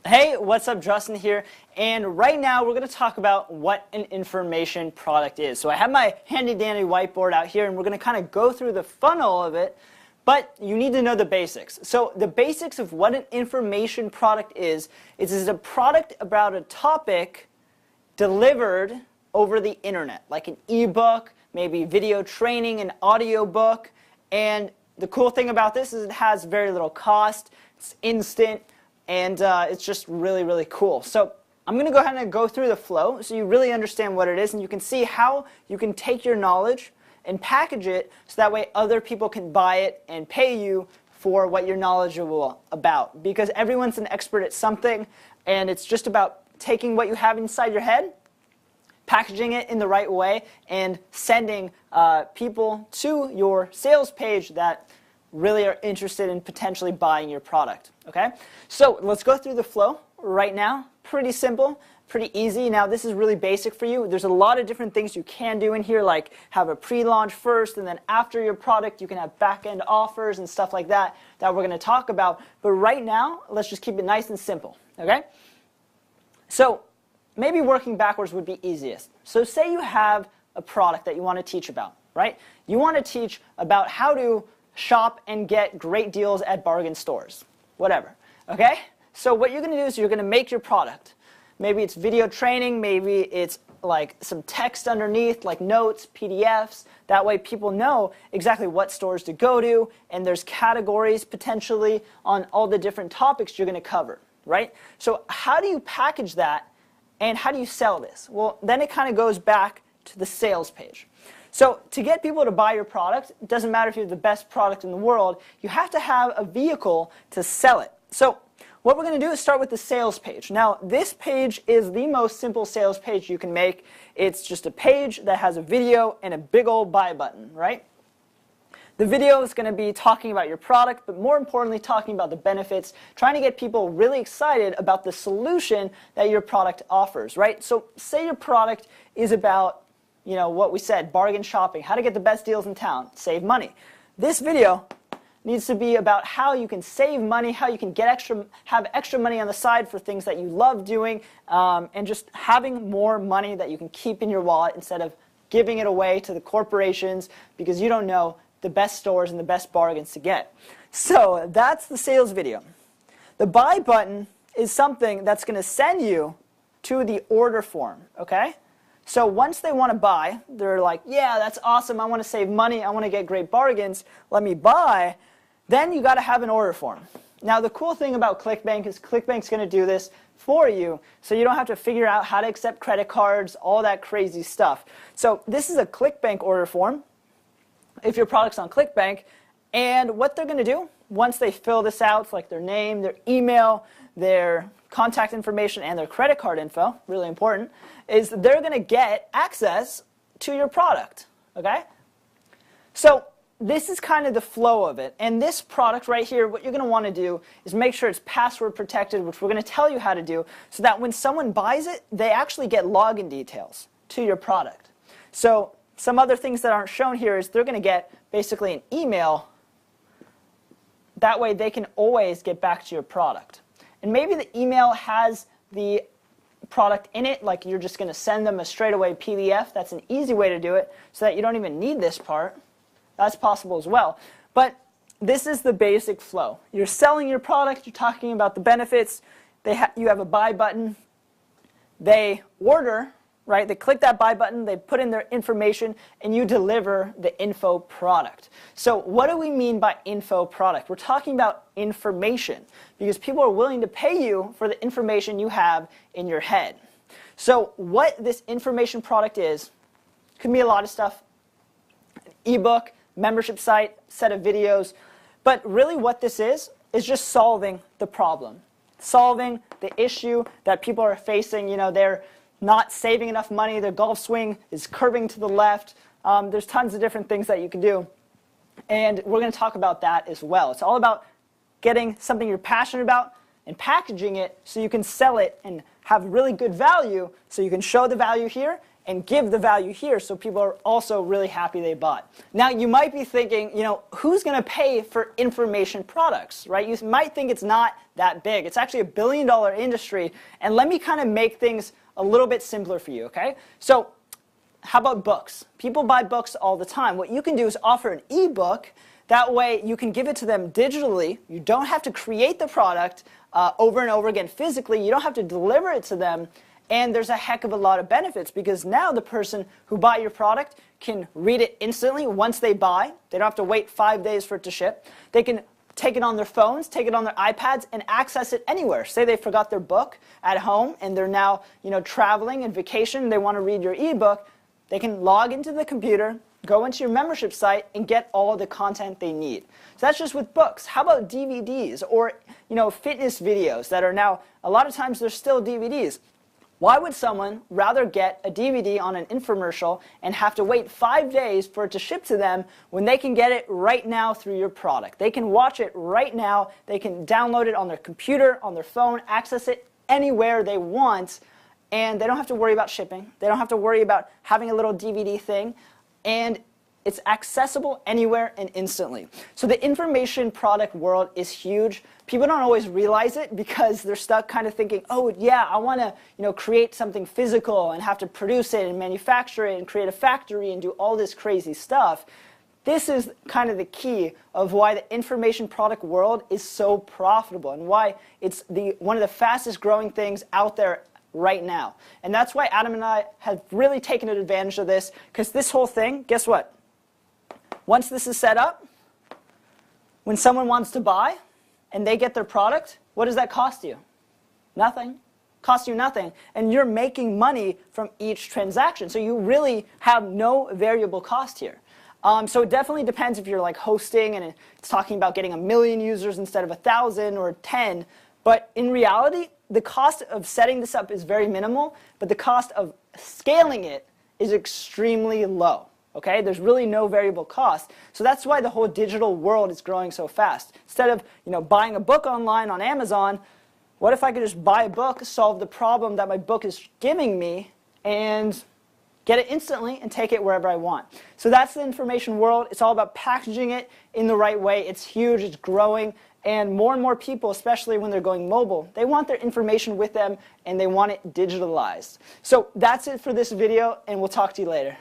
Hey, what's up? Justin here, and right now we're going to talk about what an information product is. So I have my handy-dandy whiteboard out here, and we're going to kind of go through the funnel of it, but you need to know the basics. So the basics of what an information product is a product about a topic delivered over the internet, like an ebook, maybe video training, an audio book, and the cool thing about this is it has very little cost, it's instant, and it's just really, really cool. So I'm going to go ahead and go through the flow so you really understand what it is, and you can see how you can take your knowledge and package it so that way other people can buy it and pay you for what you're knowledgeable about. Because everyone's an expert at something, and it's just about taking what you have inside your head, packaging it in the right way, and sending people to your sales page that really are interested in potentially buying your product. Okay? So let's go through the flow right now. Pretty simple, pretty easy. Now this is really basic for you. There's a lot of different things you can do in here, like have a pre-launch first, and then after your product you can have back-end offers and stuff like that that we're going to talk about. But right now, let's just keep it nice and simple. Okay? So maybe working backwards would be easiest. So say you have a product that you want to teach about, right? You want to teach about how to shop and get great deals at bargain stores, whatever, okay? So what you're going to do is you're going to make your product. Maybe it's video training, maybe it's like some text underneath, like notes, PDFs. That way people know exactly what stores to go to, and there's categories potentially on all the different topics you're going to cover, right? So how do you package that, and how do you sell this? Well, then it kind of goes back to the sales page. So to get people to buy your product, it doesn't matter if you have the best product in the world, you have to have a vehicle to sell it. So what we're going to do is start with the sales page. Now this page is the most simple sales page you can make. It's just a page that has a video and a big old buy button, right? The video is going to be talking about your product, but more importantly talking about the benefits, trying to get people really excited about the solution that your product offers, right? So say your product is about, you know, what we said, bargain shopping, how to get the best deals in town, save money. This video needs to be about how you can save money, how you can have extra money on the side for things that you love doing, and just having more money that you can keep in your wallet instead of giving it away to the corporations because you don't know the best stores and the best bargains to get. So that's the sales video. The buy button is something that's going to send you to the order form, okay? So once they want to buy, they're like, yeah, that's awesome, I want to save money, I want to get great bargains, let me buy. Then you got to have an order form. Now the cool thing about ClickBank is ClickBank's going to do this for you, so you don't have to figure out how to accept credit cards, all that crazy stuff. So this is a ClickBank order form if your product's on ClickBank, and what they're going to do once they fill this out, like their name, their email, their contact information, and their credit card info, really important, is they're going to get access to your product, okay? So this is kind of the flow of it, and this product right here, what you're going to want to do is make sure it's password protected, which we're going to tell you how to do, so that when someone buys it, they actually get login details to your product. So some other things that aren't shown here is they're going to get basically an email. That way they can always get back to your product. And maybe the email has the product in it, like you're just going to send them a straightaway PDF. That's an easy way to do it so that you don't even need this part. That's possible as well. But this is the basic flow. You're selling your product, you're talking about the benefits, you have a buy button, they order, right? They click that buy button, they put in their information, and you deliver the info product. So what do we mean by info product? We're talking about information because people are willing to pay you for the information you have in your head. So what this information product is, could be a lot of stuff, an ebook, membership site, set of videos, but really what this is just solving the problem, solving the issue that people are facing. You know, they're not saving enough money, their golf swing is curving to the left. There's tons of different things that you can do, and we're going to talk about that as well. It's all about getting something you're passionate about and packaging it so you can sell it and have really good value, so you can show the value here and give the value here so people are also really happy they bought. Now you might be thinking, who's going to pay for information products, right? You might think it's not that big. It's actually $1 billion industry, and let me kind of make things a little bit simpler for you, okay? So how about books? People buy books all the time. What you can do is offer an ebook. That way you can give it to them digitally. You don't have to create the product over and over again physically. You don't have to deliver it to them. And there's a heck of a lot of benefits because now the person who bought your product can read it instantly once they buy. They don't have to wait 5 days for it to ship. They can take it on their phones, take it on their iPads, and access it anywhere. Say they forgot their book at home and they're now traveling and vacation and they want to read your ebook. They can log into the computer, go into your membership site, and get all of the content they need. So that's just with books. How about DVDs or fitness videos that are now, a lot of times they're still DVDs. Why would someone rather get a DVD on an infomercial and have to wait 5 days for it to ship to them when they can get it right now through your product? They can watch it right now. They can download it on their computer, on their phone, access it anywhere they want, and they don't have to worry about shipping. They don't have to worry about having a little DVD thing, and it's accessible anywhere and instantly. So the information product world is huge. People don't always realize it because they're stuck kind of thinking, oh yeah, I want to create something physical and have to produce it and manufacture it and create a factory and do all this crazy stuff. This is kind of the key of why the information product world is so profitable and why it's one of the fastest growing things out there right now. And that's why Adam and I have really taken advantage of this, because this whole thing, guess what? Once this is set up, when someone wants to buy and they get their product, what does that cost you? Nothing. Costs you nothing. And you're making money from each transaction. So you really have no variable cost here. So it definitely depends if you're like hosting and it's talking about getting 1 million users instead of 1,000 or 10. But in reality, the cost of setting this up is very minimal, but the cost of scaling it is extremely low. Okay? There's really no variable cost. So that's why the whole digital world is growing so fast. Instead of buying a book online on Amazon, what if I could just buy a book, solve the problem that my book is giving me, and get it instantly and take it wherever I want? So that's the information world. It's all about packaging it in the right way. It's huge. It's growing. And more people, especially when they're going mobile, they want their information with them and they want it digitalized. So that's it for this video, and we'll talk to you later.